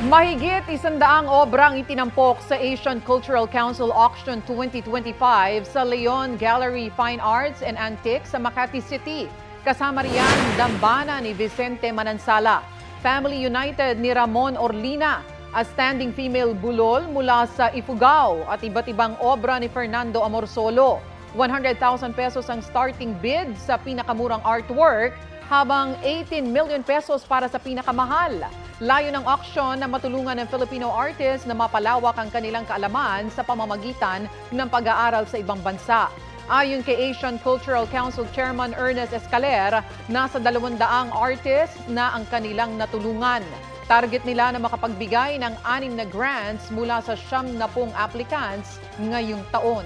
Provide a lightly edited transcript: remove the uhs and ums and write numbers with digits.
Mahigit 100 obrang itinampok sa Asian Cultural Council Auction 2025 sa Leon Gallery Fine Arts and Antiques sa Makati City. Kasama riyan dambana ni Vicente Manansala, Family United ni Ramon Orlina, a standing female bulol mula sa Ifugao at iba't ibang obra ni Fernando Amorsolo. 100,000 pesos ang starting bid sa pinakamurang artwork, habang 18 million pesos para sa pinakamahal. Layo ng auction na matulungan ng Filipino artists na mapalawak ang kanilang kaalaman sa pamamagitan ng pag-aaral sa ibang bansa. Ayon kay Asian Cultural Council Chairman Ernest Escaler, nasa 200 artists na ang kanilang natulungan. Target nila na makapagbigay ng 6 na grants mula sa 70 applicants ngayong taon.